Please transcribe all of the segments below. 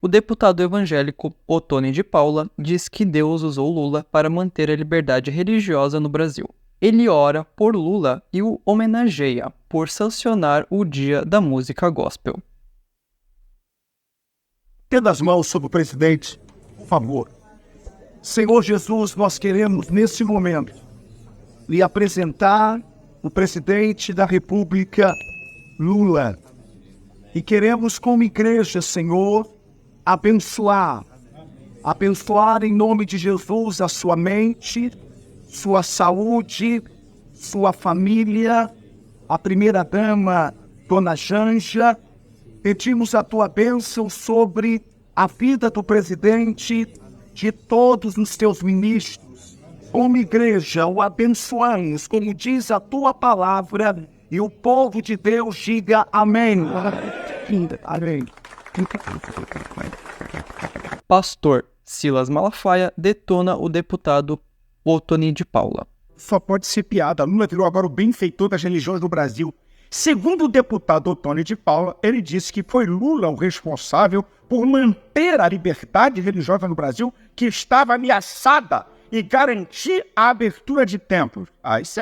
O deputado evangélico Ottoni de Paula diz que Deus usou Lula para manter a liberdade religiosa no Brasil. Ele ora por Lula e o homenageia por sancionar o Dia da Música Gospel. Tendo as mãos sobre o presidente, por favor. Senhor Jesus, nós queremos, nesse momento, lhe apresentar o presidente da República, Lula. E queremos, como igreja, Senhor, abençoar em nome de Jesus a sua mente, sua saúde, sua família, a primeira-dama, Dona Janja. Pedimos a tua bênção sobre a vida do presidente, de todos os teus ministros. Como igreja, o abençoamos, como diz a tua palavra, e o povo de Deus diga amém. Amém. Pastor Silas Malafaia detona o deputado Ottoni de Paula. Só pode ser piada. Lula virou agora o benfeitor das religiões do Brasil. Segundo o deputado Ottoni de Paula, ele disse que foi Lula o responsável por manter a liberdade religiosa no Brasil, que estava ameaçada, e garantir a abertura de templos.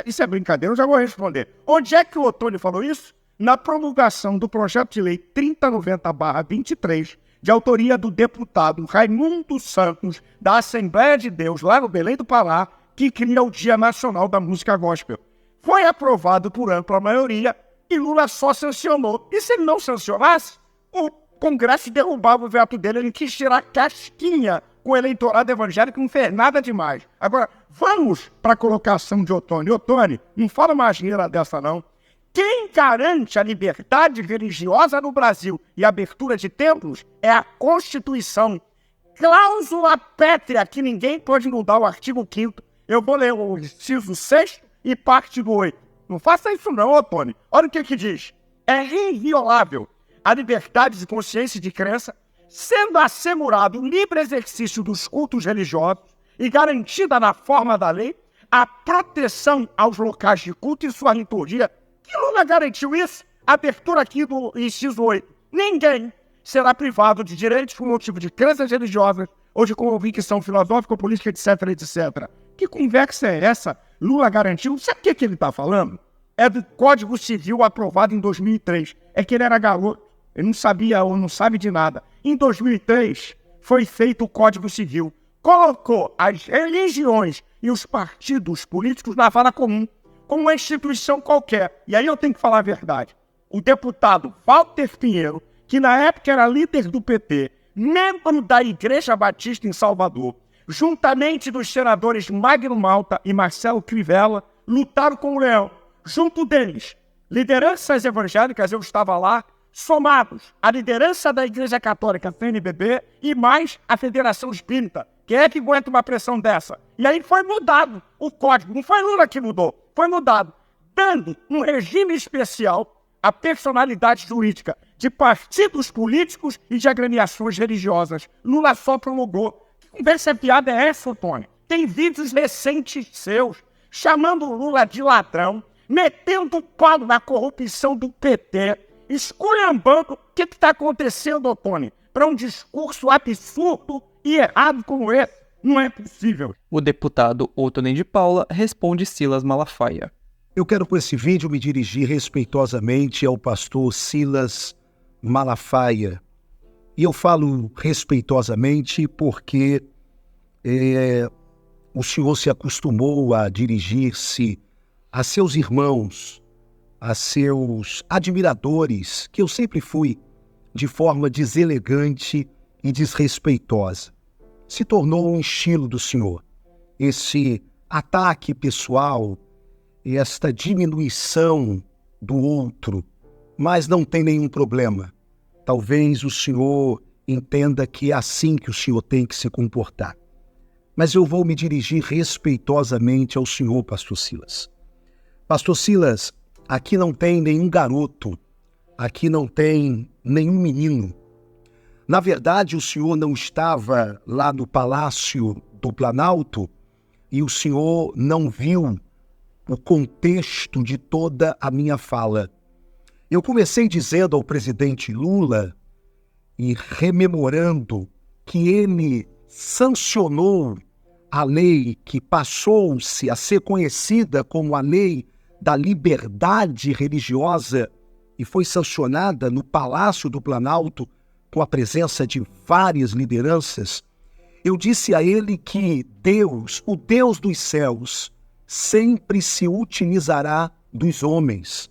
Isso é brincadeira, eu já vou responder. Onde é que o Ottoni falou isso? Na promulgação do projeto de lei 3090/23, de autoria do deputado Raimundo Santos, da Assembleia de Deus, lá no Belém do Pará, que cria o Dia Nacional da Música Gospel. Foi aprovado por ampla maioria e Lula só sancionou. E se ele não sancionasse, o Congresso derrubava o veto dele. Ele quis tirar casquinha com o eleitorado evangélico, não fez nada demais. Agora, vamos para a colocação de Ottoni. Ottoni, não fala uma asneira dessa não. Quem garante a liberdade religiosa no Brasil e a abertura de templos é a Constituição. Cláusula pétrea, que ninguém pode mudar, o artigo 5º. Eu vou ler o inciso 6º e parte do 8º. Não faça isso não, Ottoni. Olha o que diz. É inviolável a liberdade de consciência e de crença, sendo assegurado o livre exercício dos cultos religiosos e garantida na forma da lei a proteção aos locais de culto e sua liturgia. Que Lula garantiu isso? Abertura aqui do inciso 8. Ninguém será privado de direitos por motivo de crenças religiosas ou de convicção filosófica ou política, etc, etc. Que conversa é essa? Lula garantiu? Sabe o que ele está falando? É do Código Civil aprovado em 2003. É que ele era garoto, ele não sabia ou não sabe de nada. Em 2003 foi feito o Código Civil. Colocou as religiões e os partidos políticos na vara comum, como uma instituição qualquer. E aí eu tenho que falar a verdade. O deputado Walter Pinheiro, que na época era líder do PT, membro da Igreja Batista em Salvador, juntamente dos senadores Magno Malta e Marcelo Crivella, lutaram com o Leão. Junto deles, lideranças evangélicas, eu estava lá, somados à liderança da Igreja Católica, CNBB, e mais a Federação Espírita. Quem é que aguenta uma pressão dessa? E aí foi mudado o código, não foi Lula que mudou, foi mudado, dando um regime especial à personalidade jurídica de partidos políticos e de agremiações religiosas. Lula só promulgou. Que conversa piada é essa, Ottoni? Tem vídeos recentes seus chamando o Lula de ladrão, metendo o pau na corrupção do PT, esculhambando. O que está acontecendo, Ottoni? Para um discurso absurdo e errado como esse, não é possível. O deputado Ottoni de Paula responde Silas Malafaia. Eu quero, com esse vídeo, me dirigir respeitosamente ao pastor Silas Malafaia. E eu falo respeitosamente porque o senhor se acostumou a dirigir-se a seus irmãos, a seus admiradores, que eu sempre fui, de forma deselegante e desrespeitosa. Se tornou um estilo do senhor. Esse ataque pessoal, esta diminuição do outro, mas não tem nenhum problema. Talvez o senhor entenda que é assim que o senhor tem que se comportar. Mas eu vou me dirigir respeitosamente ao senhor, pastor Silas. Pastor Silas, aqui não tem nenhum garoto, aqui não tem nenhum menino. Na verdade, o senhor não estava lá no Palácio do Planalto e o senhor não viu o contexto de toda a minha fala. Eu comecei dizendo ao presidente Lula e rememorando que ele sancionou a lei que passou-se a ser conhecida como a Lei da Liberdade Religiosa e foi sancionada no Palácio do Planalto com a presença de várias lideranças, eu disse a ele que Deus, o Deus dos céus, sempre se utilizará dos homens.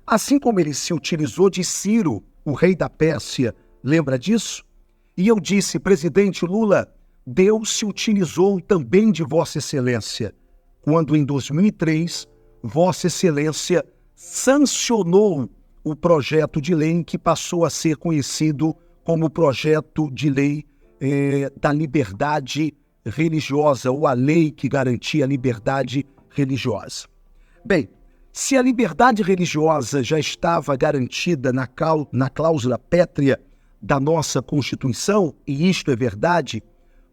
Assim como ele se utilizou de Ciro, o rei da Pérsia, lembra disso? E eu disse, presidente Lula, Deus se utilizou também de Vossa Excelência, quando em 2003, Vossa Excelência sancionou o projeto de lei que passou a ser conhecido como projeto de lei da liberdade religiosa, ou a lei que garantia a liberdade religiosa. Bem, se a liberdade religiosa já estava garantida na cláusula pétrea da nossa Constituição, e isto é verdade,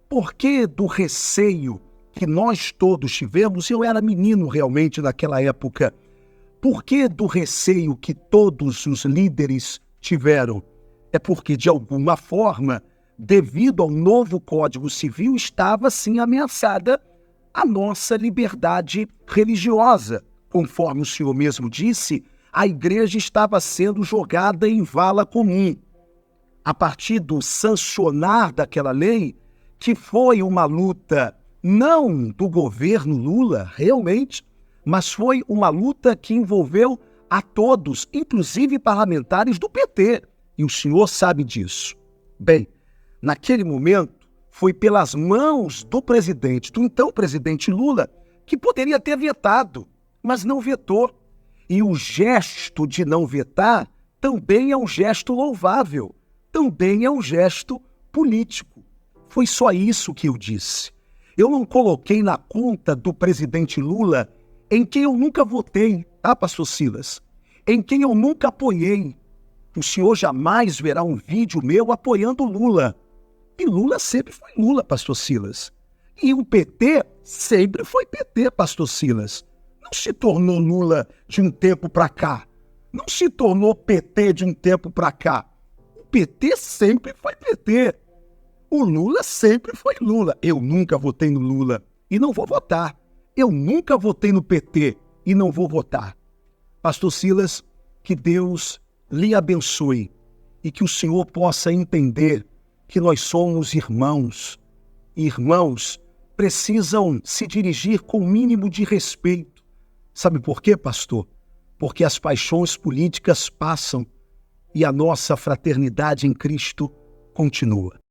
por que do receio que nós todos tivemos, eu era menino realmente naquela época, por que do receio que todos os líderes tiveram? É porque, de alguma forma, devido ao novo Código Civil, estava, sim, ameaçada a nossa liberdade religiosa. Conforme o senhor mesmo disse, a igreja estava sendo jogada em vala comum. A partir do sancionar daquela lei, que foi uma luta não do governo Lula, realmente, mas foi uma luta que envolveu a todos, inclusive parlamentares do PT, e o senhor sabe disso. Bem, naquele momento, foi pelas mãos do então presidente Lula, que poderia ter vetado, mas não vetou. E o gesto de não vetar também é um gesto louvável, também é um gesto político. Foi só isso que eu disse. Eu não coloquei na conta do presidente Lula em quem eu nunca votei, pastor Silas? Em quem eu nunca apoiei. O senhor jamais verá um vídeo meu apoiando Lula. E Lula sempre foi Lula, pastor Silas. E o PT sempre foi PT, pastor Silas. Não se tornou Lula de um tempo para cá. Não se tornou PT de um tempo para cá. O PT sempre foi PT. O Lula sempre foi Lula. Eu nunca votei no Lula e não vou votar. Eu nunca votei no PT e não vou votar. Pastor Silas, que Deus lhe abençoe e que o senhor possa entender que nós somos irmãos. E irmãos precisam se dirigir com o mínimo de respeito. Sabe por quê, pastor? Porque as paixões políticas passam e a nossa fraternidade em Cristo continua.